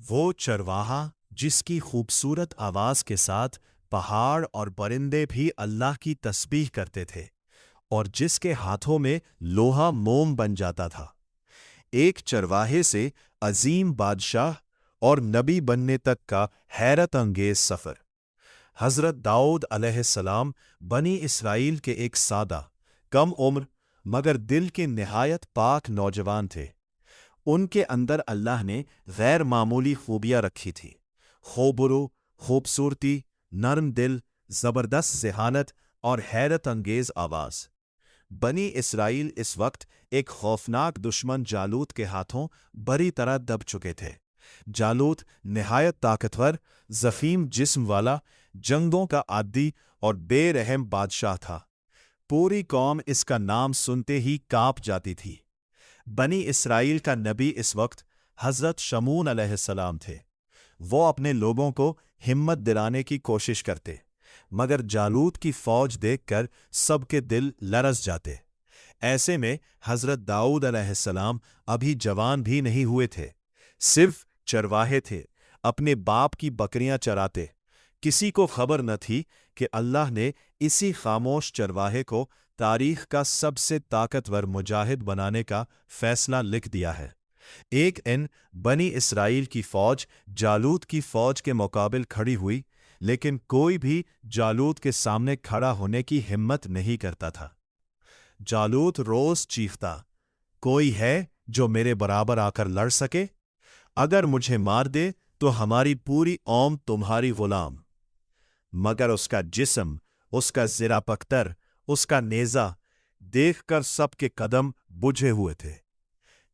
وہ چرواہا जिसकी खूबसूरत आवाज के साथ पहाड़ और परिंदे भी अल्लाह की तस्बीह करते थे और जिसके हाथों में लोहा मोम बन जाता था। एक चरवाहे से अजीम बादशाह और नबी बनने तक का हैरत अंगेज सफर। हजरत दाऊद अलैहिस्सलाम बनी इसराइल के एक सादा, कम उम्र मगर दिल के निहायत पाक नौजवान थे। उनके अंदर अल्लाह ने गैर मामूली खूबियां रखी थी। खोबरू, खूबसूरती, नरम दिल, जबरदस्त जहानत और हैरत अंगेज आवाज। बनी इसराइल इस वक्त एक खौफनाक दुश्मन जालूत के हाथों बरी तरह दब चुके थे। जालूत निहायत ताकतवर, जफीम जिस्म वाला, जंगों का आदी और बेरहम बादशाह था। पूरी कौम इसका नाम सुनते ही कांप जाती थी। बनी इसराइल का नबी इस वक्त हजरत शमून अलैहिस्सलाम थे। वो अपने लोगों को हिम्मत दिलाने की कोशिश करते, मगर जालूत की फौज देखकर सबके दिल लरस जाते। ऐसे में हजरत दाऊद अलैहिस्सलाम अभी जवान भी नहीं हुए थे, सिर्फ चरवाहे थे, अपने बाप की बकरियां चराते। किसी को खबर न थी कि अल्लाह ने इसी खामोश चरवाहे को तारीख का सबसे ताकतवर मुजाहिद बनाने का फैसला लिख दिया है। एक दिन बनी इसराइल की फौज जालूत की फौज के मुकाबिल खड़ी हुई, लेकिन कोई भी जालूत के सामने खड़ा होने की हिम्मत नहीं करता था। जालूत रोज चीखता, कोई है जो मेरे बराबर आकर लड़ सके? अगर मुझे मार दे तो हमारी पूरी कौम तुम्हारी गुलाम। मगर उसका जिस्म, उसका ज़रा पख्तर, उसका नेज़ा देखकर सबके कदम बुझे हुए थे।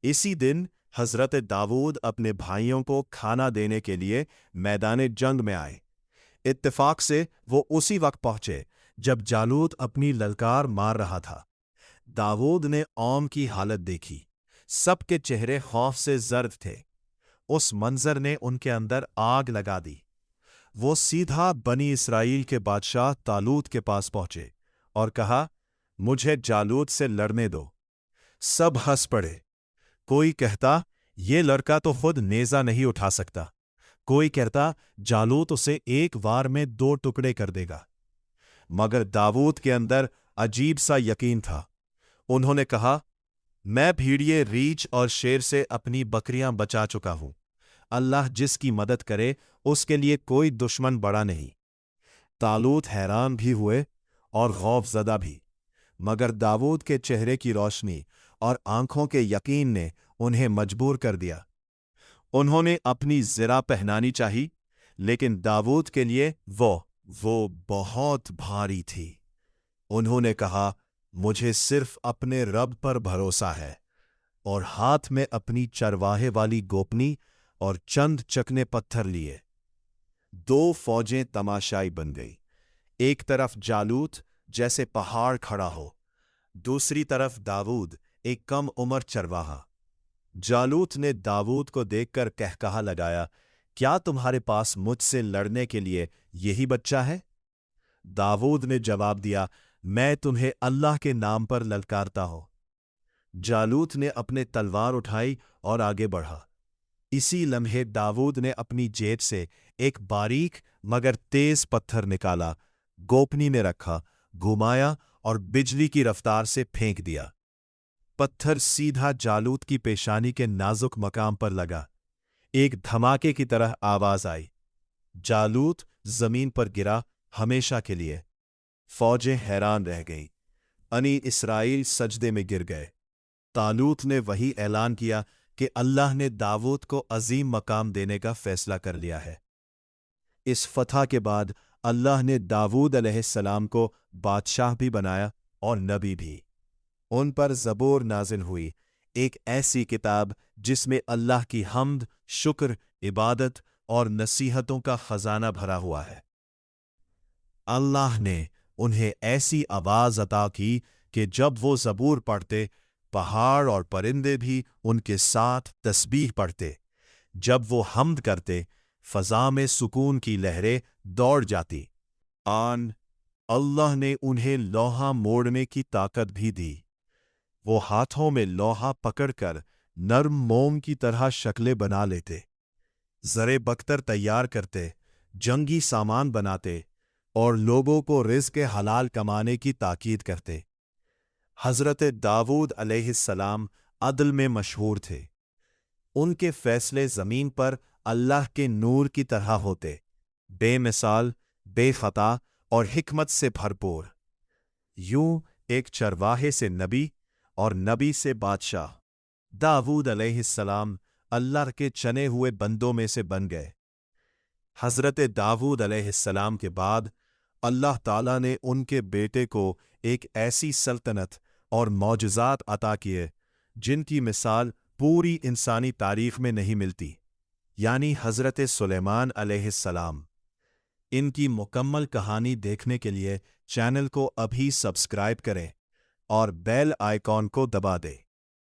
इसी दिन हजरत दाऊद अपने भाइयों को खाना देने के लिए मैदान जंग में आए। इत्तेफाक से वो उसी वक्त पहुंचे जब जालूत अपनी ललकार मार रहा था। दाऊद ने कौम की हालत देखी, सबके चेहरे खौफ से जर्द थे। उस मंजर ने उनके अंदर आग लगा दी। वो सीधा बनी इसराइल के बादशाह तालूत के पास पहुंचे और कहा, मुझे जालूत से लड़ने दो। सब हंस पड़े। कोई कहता, ये लड़का तो खुद नेजा नहीं उठा सकता। कोई कहता, जालूत उसे एक वार में 2 टुकड़े कर देगा। मगर दाऊद के अंदर अजीब सा यकीन था। उन्होंने कहा, मैं भेड़िए, रीछ और शेर से अपनी बकरियां बचा चुका हूं। अल्लाह जिसकी मदद करे उसके लिए कोई दुश्मन बड़ा नहीं। तालूत हैरान भी हुए और खौफजदा भी, मगर दाऊद के चेहरे की रोशनी और आंखों के यकीन ने उन्हें मजबूर कर दिया। उन्होंने अपनी ज़रा पहनानी चाही, लेकिन दाऊद के लिए वो बहुत भारी थी। उन्होंने कहा, मुझे सिर्फ अपने रब पर भरोसा है, और हाथ में अपनी चरवाहे वाली गोपनी और चंद चकने पत्थर लिए। 2 फौजें तमाशाई बन गई। एक तरफ जालूत जैसे पहाड़ खड़ा हो, दूसरी तरफ दाऊद एक कम उम्र चरवाहा। जालूत ने दाऊद को देखकर कहकहा लगाया, क्या तुम्हारे पास मुझसे लड़ने के लिए यही बच्चा है? दाऊद ने जवाब दिया, मैं तुम्हें अल्लाह के नाम पर ललकारता हूं। जालूत ने अपने तलवार उठाई और आगे बढ़ा। इसी लम्हे दाऊद ने अपनी जेब से एक बारीक मगर तेज पत्थर निकाला, गोपनी में रखा, घुमाया और बिजली की रफ्तार से फेंक दिया। पत्थर सीधा जालूत की पेशानी के नाजुक मकाम पर लगा। एक धमाके की तरह आवाज आई। जालूत जमीन पर गिरा, हमेशा के लिए। फौजें हैरान रह गईं। बनी इसराइल सजदे में गिर गए। तालूत ने वही ऐलान किया कि अल्लाह ने दाऊद को अजीम मकाम देने का फैसला कर लिया है। इस फतह के बाद अल्लाह ने दाऊद अलैहिस्सलाम को बादशाह भी बनाया और नबी भी। उन पर ज़बूर नाजिल हुई, एक ऐसी किताब जिसमें अल्लाह की हम्द, शुक्र, इबादत और नसीहतों का खजाना भरा हुआ है। अल्लाह ने उन्हें ऐसी आवाज़ अता की कि जब वो ज़बूर पढ़ते, पहाड़ और परिंदे भी उनके साथ तस्बीह पढ़ते। जब वो हम्द करते, फ़ज़ा में सुकून की लहरें दौड़ जाती। अल्लाह ने उन्हें लोहा मोड़ने की ताकत भी दी। वो हाथों में लोहा पकड़कर नर्म मोम की तरह शक्लें बना लेते। زرے بختر تیار کرتے، جنگی سامان بناتے اور لوگوں کو رزق حلال کمانے کی تاکید کرتے۔ حضرت داؤد علیہ السلام عدل میں مشہور تھے۔ ان کے فیصلے زمین پر اللہ کے نور کی طرح ہوتے، بے مثال، بے خطا اور حکمت سے بھرپور۔ یوں ایک چرواہے سے نبی اور نبی سے بادشاہ، داؤد علیہ السلام اللہ کے چنے ہوئے بندوں میں سے بن گئے۔ حضرت داؤد علیہ السلام کے بعد اللہ تعالیٰ نے ان کے بیٹے کو ایک ایسی سلطنت اور معجزات عطا کیے جن کی مثال پوری انسانی تاریخ میں نہیں ملتی، یعنی حضرت سلیمان علیہ السلام۔ ان کی مکمل کہانی دیکھنے کے لیے چینل کو ابھی سبسکرائب کریں اور بیل آئیکن کو دبا دیں۔